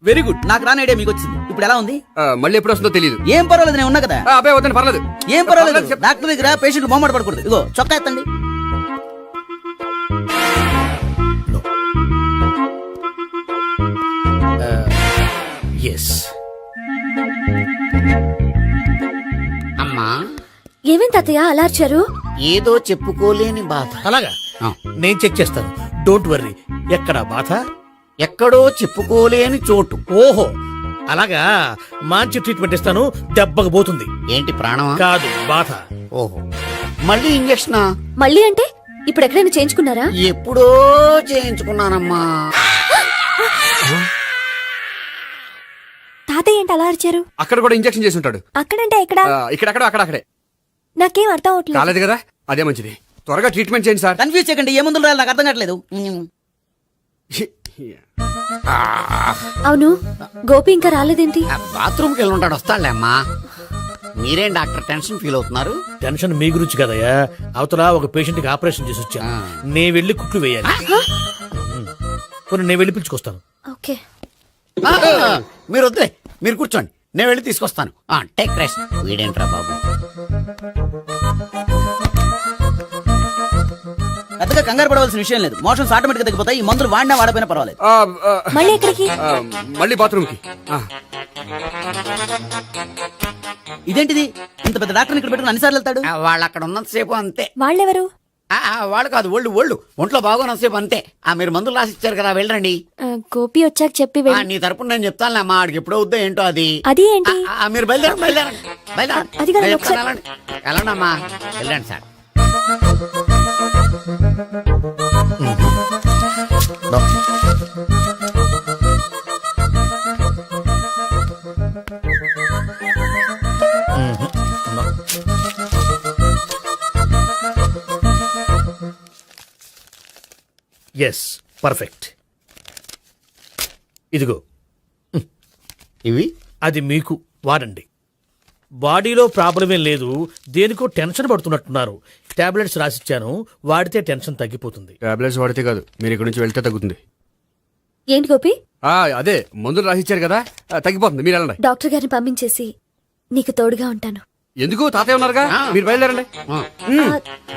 Very good. నాకు రాని ఐడియా మీకు వచ్చింది. ఇప్పుడు ఎలా ఉంది? మళ్ళీ ఎప్పుడు వస్తుందో తెలియదు. ఏం పర్వాలేదు, నేను ఉన్నా కదా. అబ్బాయి వద్దండి, పర్లేదు. ఏం పర్వాలేదు. డాక్టర్ దగ్గర పేషెంట్ మొహమాట పడకూడదు. ఇగో చొక్కా ఎత్తండి. ఎస్. అమ్మా, ఏమైంది తాతయ్య అలా అరిచారు? ఏదో చెప్పుకోలేని బాధ. అలాగా, నేను చెక్ చేస్తాను. Don't worry. ఎక్కడ బాధ? ఎక్కడో చెప్పుకోలేని చోటు. ఓహో, అలాగా. మంచి ట్రీట్మెంట్ ఇస్తాను, దెబ్బకు పోతుంది. ఏంటి, ప్రాణమా? కాదు, బాధ. ఓహో, మళ్ళీ ఇంజక్షనా? మళ్ళీ అంటే ఇప్పుడు ఎక్కడైనా చేయించుకున్నారా? ఎప్పుడో చేయించుకున్నానమ్మా. తాతయ్య ఏంటి అలా అరిచారు? అక్కడ కూడా ఇంజక్షన్ చేసి ఉంటాడు. అక్కడంటే ఎక్కడ? ఇక్కడక్కడ అక్కడే. నాకేం అర్థం అవట్లేదు. కాలేదు కదా, అదే మంచిది. త్వరగా ట్రీట్మెంట్ చేయండి సార్. కన్ఫ్యూజ్ చేయకండి. ఏ మందులు రాయాలి నాకు అర్థం కావట్లేదు. అవును, గోపి ఇంకా రాలేదేంటి? బాత్రూమ్కి వెళ్ళి ఉంటాడు, వస్తాడులే అమ్మా. మీరేం డాక్టర్ టెన్షన్ ఫీల్ అవుతున్నారు? టెన్షన్ మీ గురించి కదయ్యా. అవతల ఒక పేషెంట్ కి ఆపరేషన్ చేసి వచ్చా. నే వెళ్ళి కుట్లు వేయాలి. నేను వెళ్ళి పిలుచుకొస్తాను. ఓకే, మీరు వద్దులే, మీరు కూర్చోండి, నేను వెళ్ళి తీసుకొస్తాను. Take rest. వీడేంట్రా బాబు, పెద్దగా కంగారు పడవలసిన విషయం లేదు. మోషన్స్ ఆటోమేటిక్ గా తగ్గిపోతాయి. ఈ మందులు వాడినా వాడపోయినా పర్వాలేదు. మళ్ళీ ఎక్కడికి? మళ్ళీ బాత్రూమ్కి. ఇదేంటిది, ఇంత పెద్ద డాక్టర్ ఇక్కడ పెట్టుకుని అన్నిసార్లు వెళ్తాడు? వాళ్ళు అక్కడ ఉన్నంతసేపు అంతే. వాళ్ళెవరు? వాళ్ళు కాదు ఒళ్ళు ఒంట్లో బాగోనసేపు అంతే. మీరు మందులు రాసి ఇచ్చారు కదా, వెళ్ళండి. గోపి వచ్చాక చెప్పి నీ తరపున నేను చెప్తానులే అమ్మా, ఆడికి ఎప్పుడు అవుద్దో ఏంటో అది. అది ఏంటి? మీరు బయలుదేరండి. అది కాదు, నేను ఒకసారి- చెప్తాను, వెళ్ళండి అమ్మా, వెళ్ళండి సార్. Yes, perfect. ఇదిగో ఇవి అది మీకు వాడండి. బాడీలో ప్రాబ్లం ఏం లేదు, దేనికో టెన్షన్ పడుతున్నట్టున్నారు. టాబ్లెట్స్ రాసిచ్చాను, వాడితే టెన్షన్ తగ్గిపోతుంది. టాబ్లెట్స్ వాడితే కాదు, మీరు ఇక్కడ నుంచి వెళ్తే తగ్గుతుంది. ఏంటి గోపి? అదే మందులు రాసిచ్చారు కదా, తగ్గిపోతుంది. మీరు వెళ్ళండి. డాక్టర్ గారిని పంపించేసి నీకు తోడుగా ఉంటాను. ఎందుకు? తాతయ్య ఉన్నారుగా, మీరు బయలుదేరండి.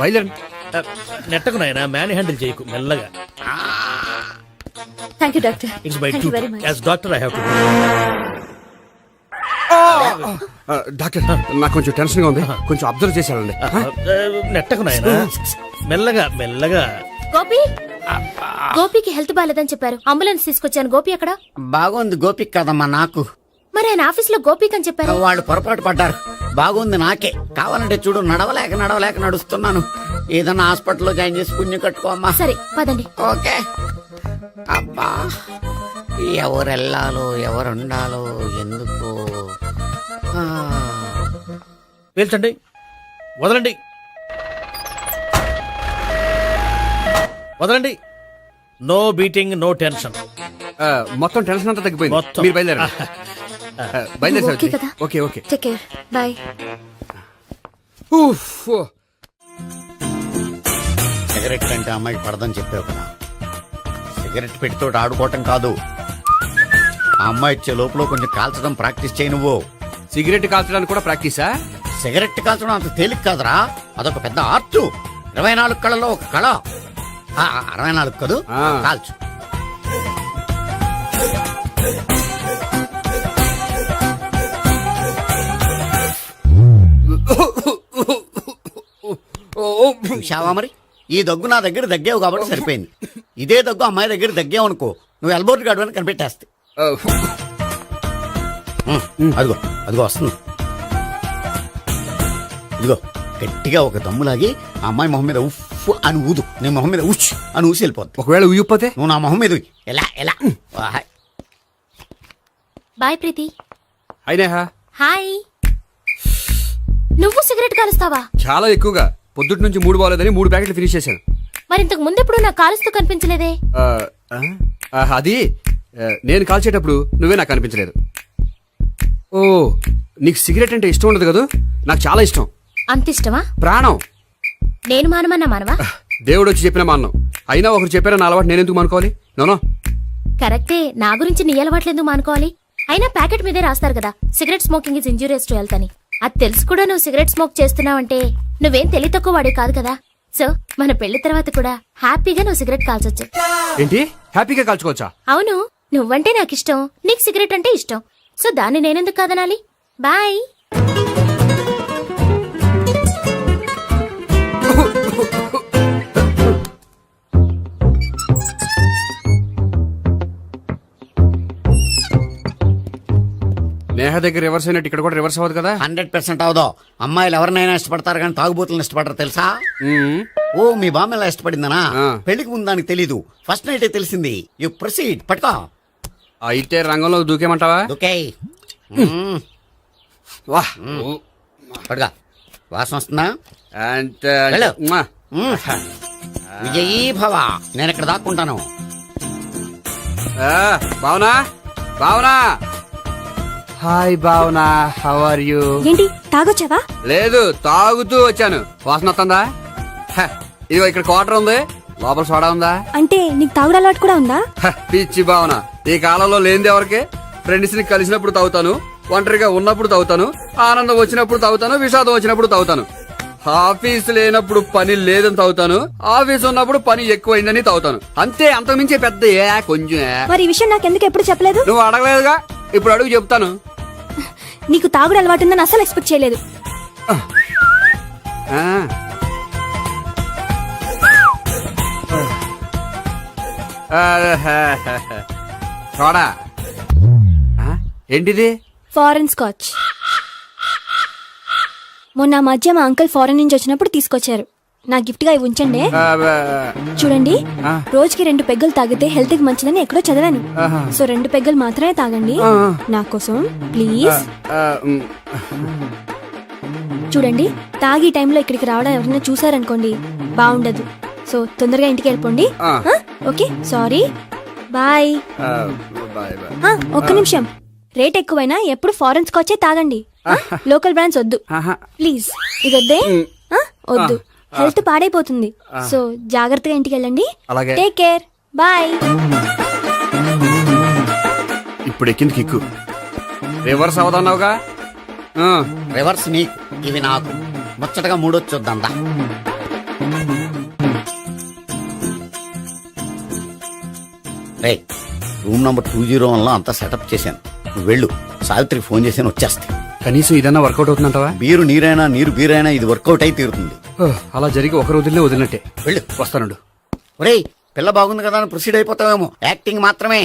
బయలుదేరండి. నెట్టకు నాయనా, మ్యాన్ హ్యాండిల్ చేయకు, మెల్లగా. Thank you doctor. It's my thank you very much. As doctor I have to. Doctor, నాకు కొంచెం టెన్షన్ గా ఉంది, కొంచెం అబ్జర్వ్ చేసేయాలండి. నెట్టకు నాయనా, మెల్లగా. గోపి, గోపికి హెల్త్ బాగాలేదని చెప్పారు, అంబులెన్స్ తీసుకొచ్చాను. గోపి అక్కడ బాగుంది గోపిక్ కదమ్మా నాకు. మరి ఆయన ఆఫీస్ లో గోపిక్ అని చెప్పారు. వాళ్ళు పొరపాటు పడ్డారు. బాగుంది నాకే. కావాలంటే చూడు, నడవలేక నడుస్తున్నాను. ఏదన్నా హాస్పిటల్లో జాయిన్ చేసి పుణ్యం కట్టుకో అమ్మా. సరే పదండి. ఓకే. అబ్బా, ఎవరు వెళ్ళాలో ఎవరు ఉండాలో ఎందుకు. పేల్చండి, వదలండి. No beating, no tension. మొత్తం టెన్షన్ అంతా తగ్గిపోయింది. మొత్తం. మీరు బయలుదేరండి. బయలుదేరి ఓకే కదా? Okay. Take care, bye. Cigarette అంటే అమ్మాయికి పడదని చెప్పావు కదా. సిగరెట్ పెట్టితో ఆడుకోవటం కాదు, ఆ అమ్మాయి ఇచ్చే లోపల కొంచెం కాల్చడం ప్రాక్టీస్ చేయి నువ్వు. సిగరెట్ కాల్చడానికి కూడా ప్రాక్టీసా? సిగరెట్ కాల్చడం అంత తేలిక కాదురా, అదొక పెద్ద ఆర్ట్. 24 కళలో ఒక కళ. 64 కదూ, కాల్చు. చూశావా మరి, ఈ దగ్గు నా దగ్గర దగ్గేవు కాబట్టి సరిపోయింది. ఇదే దగ్గు అమ్మాయి దగ్గర దగ్గేవు అనుకో, నువ్వు ఎల్బోర్డ్ గాడు అని కనిపెట్టేస్తే. అదిగో వస్తుంది. ఇదిగో గట్టిగా ఒక దమ్ములాగి ఆ అమ్మాయి మొహం మీద ఉఫ్ అని ఊదు, నీ మొహం మీద ఉచ్ అని ఊసి వెళ్ళిపోద్ది. ఒకవేళ ఊయకపోతే నువ్వు నా మొహం మీద ఎలా బాయ్ ప్రీతి. అయినా హాయ్. నువ్వు సిగరెట్ కాలుస్తావా? చాలా ఎక్కువగా. పొద్దుటి నుంచి 3 బాగోలేదని 3 ప్యాకెట్లు ఫినిష్ చేశాను. మరి ఇంతకు ముందెప్పుడు నాకు కాలుస్తూ కనిపించలేదే? అది నేను కాల్చేటప్పుడు నువ్వే నాకు కనిపించలేదు. ఓ, నీకు సిగరెట్ అంటే ఇష్టం ఉండదు కదా? నాకు చాలా ఇష్టం. అంత ఇష్టమా? ప్రాణం. నేను మానవా? దేవుడు వచ్చి చెప్పిన మానం. అయినా ఒకరు చెప్పారా నా అలవాటు నేనెందుకు మానుకోవాలి? నోనో. కరెక్టే, నా గురించి నీ అలవాట్లు ఎందుకు మానుకోవాలి? అయినా ప్యాకెట్ మీదే రాస్తారు కదా, cigarette smoking is injurious to health అని. అది తెలుసు కూడా నువ్వు సిగరెట్ స్మోక్ చేస్తున్నావంటే నువ్వేం తెలివి తక్కువ వాడే కాదు కదా. సో మన పెళ్లి తర్వాత కూడా హ్యాపీగా నువ్వు సిగరెట్ కాల్చొచ్చు. ఏంటి? హ్యాపీగా కాల్చుకోవచ్చా? అవును, నువ్వంటే నాకు ఇష్టం, నీకు సిగరెట్ అంటే ఇష్టం. సో దాన్ని నేనెందుకు కాదనాలి? బాయ్. నేహ దగ్గర రివర్స్ అయినట్టు ఇక్కడ కూడా రివర్స్ అవ్వదు కదా? 100% అవదో. అమ్మాయిలు ఎవరినైనా ఇష్టపడతారు కానీ తాగుబోతులను ఇష్టపడరు తెలుసా? ఓ, మీ బామ్మ ఎలా ఇష్టపడిందనా? పెళ్లికి ముందు దానికి తెలీదు, ఫస్ట్ నైటే తెలిసింది. You proceed. పట్టుకో. అయితే రంగంలో దూకేమంటావా? ఓకే. వాహ్, పట్టుగా. వాసన వస్తుందా? వెళ్ళు. విజయీ భవ. నేను ఇక్కడ దాక్కుంటాను. Bhavana. Hi Bhavana, how are you? ఏంటి తాగొచ్చావా? లేదు, తాగుతూ వచ్చాను. వాసన వస్తుందా? ఇదిగో ఇక్కడ క్వార్టర్ ఉంది, లోపల సోడా ఉందా? అంటే నీకు తాగుడు అలవాటు కూడా ఉందా? పిచ్చి భావన, ఈ కాలంలో లేనిది ఎవరికి? ఫ్రెండ్స్ ని కలిసినప్పుడు తాగుతాను, ఒంటరిగా ఉన్నప్పుడు తాగుతాను, ఆనందం వచ్చినప్పుడు తాగుతాను, విషాదం వచ్చినప్పుడు తాగుతాను. ఆఫీస్ లేనప్పుడు పని లేదని తాగుతాను, ఆఫీస్ ఉన్నప్పుడు పని ఎక్కువైందని తాగుతాను. అంతే, అంతకుమించే పెద్ద కొంచెం. మరి ఈ విషయం నాకు ఎందుకు ఎప్పుడు చెప్పలేదు? నువ్వు అడగలేదుగా, ఇప్పుడు అడుగు చెప్తాను. నీకు తాగుడు అలవాటు ఉందని అసలు ఎక్స్పెక్ట్ చేయలేదు. చూడా ఏంటిది? Foreign scotch. మొన్న మధ్య మా అంకుల్ ఫారెన్ నుంచి వచ్చినప్పుడు తీసుకొచ్చారు. నా గిఫ్ట్ గా ఇవి ఉంచండి. చూడండి, రోజుకి 2 పెగ్గులు తాగితే హెల్త్ కి మంచిదని ఎక్కడో చదివాను. సో 2 పెగ్గులు మాత్రమే తాగండి నా కోసం ప్లీజ్. చూడండి, తాగి టైంలో ఇక్కడికి రావడం ఎవరైనా చూసారనుకోండి బాగుండదు. సో తొందరగా ఇంటికి వెళ్ళిపోండి. Okay, sorry, bye. ఒక్క నిమిషం, రేట్ ఎక్కువైనా ఎప్పుడు ఫారెన్ స్కాచే తాగండి. లోకల్ బ్రాండ్స్ వద్దు ప్లీజ్. ఇది వద్దే, వద్దు, హెల్త్ పాడైపోతుంది. సో జాగ్రత్తగా ఇంటికి వెళ్ళండి. Take care, bye. ఇప్పుడు ఎక్కింది కిక్కు. రివర్స్ అవదన్నావుగా. రివర్స్ నీకు, ఇవి నాకు. ముచ్చటగా మూడొచ్చొద్దా. రూమ్ నంబర్ 201 లో అంతా సెటప్ చేశాను. నువ్వు వెళ్ళు, సావిత్రికి ఫోన్ చేశాను, వచ్చేస్తే. కనీసం ఇదన్నా వర్కౌట్ అవుతుందంటావా? బీరు నీరైనా నీరు బీరైనా ఇది వర్కౌట్ అయి తీరుతుంది. అలా జరిగి ఒక రోజుల్లో వదిలినట్టే. వెళ్ళు, వస్తానుండు. ఒరేయ్, పిల్ల బాగుంది కదా అని ప్రొసీడ్ అయిపోతావేమో. యాక్టింగ్ మాత్రమే.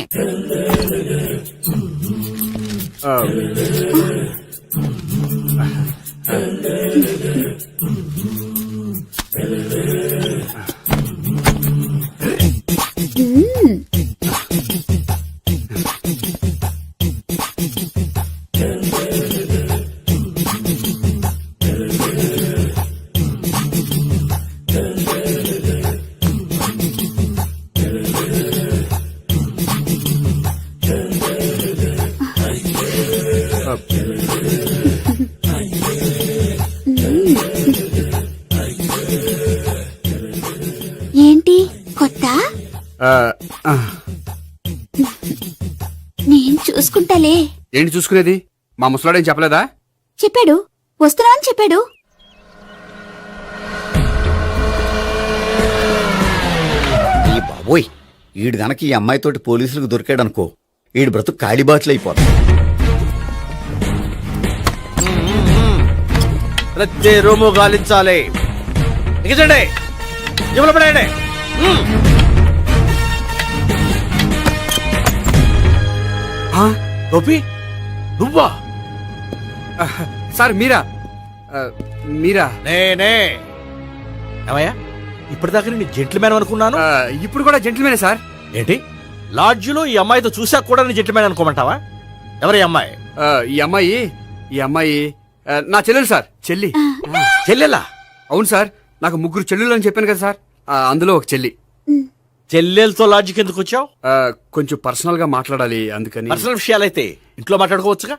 ఏంటి కొత్త? నేను చూసుకుంటాలే. ఏంటి చూసుకునేది? మా ముసలాడేం చెప్పలేదా? చెప్పాడు, వస్తున్నా అని చెప్పాడు. ఈ బాబోయ్, ఈడు గనక ఈ అమ్మాయితోటి పోలీసులకు దొరికాడనుకో, ఈడు బ్రతుకు కాళీబాట్లు అయిపోతాడు. ప్రతి రూము గాలించాలి. దిగజండి, జబ్బులు పడేయండి. గోపి, నువ్వా? సార్ మీరా? మీరా? నేనే. ఏమయ్యా, ఇప్పటిదాకా నేను జెంట్లమ్యాన్ అనుకున్నాను. ఇప్పుడు కూడా జెంట్లమేనే సార్. ఏంటి, లాడ్జిలో ఈ అమ్మాయితో చూసాక కూడా నేను జెంట్లమ్యాన్ అనుకోమంటావా? ఎవరి అమ్మాయి? ఈ అమ్మాయి నా చెల్లెలు సార్. చెల్లెలా? అవును సార్, నాకు 3 చెల్లెలు అని చెప్పాను కదా సార్, అందులో ఒక చెల్లి. చెల్లెలతో లాడ్జికి ఎందుకు వచ్చావు? కొంచెం పర్సనల్ గా మాట్లాడాలి, అందుకని. పర్సనల్ విషయాలైతే ఇంట్లో మాట్లాడుకోవచ్చుగా.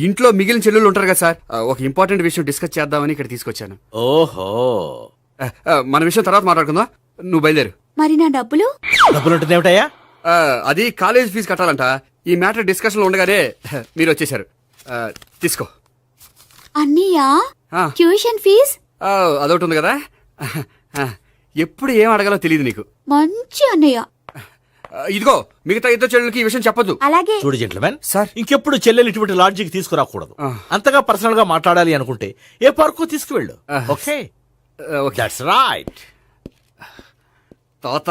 ఇంట్లో మిగిలిన చెల్లెలు ఉంటారు కదా సార్, ఒక ఇంపార్టెంట్ విషయం డిస్కస్ చేద్దామని ఇక్కడ తీసుకొచ్చాను. ఓహో, మన విషయం తర్వాత మాట్లాడుకుందాం. నువ్వు బయలుదేరు. మరి నా డబ్బులు? డబ్బులు ఉంటుంది ఏమిటయ్యా? అది కాలేజ్ ఫీజు కట్టాలంట. ఈ మ్యాటర్ డిస్కషన్ లో ఉండగానే మీరు వచ్చేసారు. తీసుకో. అన్నయ్యా, ట్యూషన్ ఫీజ్? అదొకటి ఉంది కదా. ఎప్పుడు ఏం అడగాలో తెలియదు నీకు. మంచి అన్నయ్య. ఇదిగో, మిగతా 2 చెల్లెలకి ఈ విషయం చెప్పొద్దు. అలాగే. చూడు జెంట్లమెన్ సార్, ఇంకెప్పుడు చెల్లెలు ఇటువంటి లాడ్జికి తీసుకురాకూడదు. అంతగా పర్సనల్ గా మాట్లాడాలి అనుకుంటే ఏ పార్కు తీసుకువెళ్ళు. Okay, that's right. తాత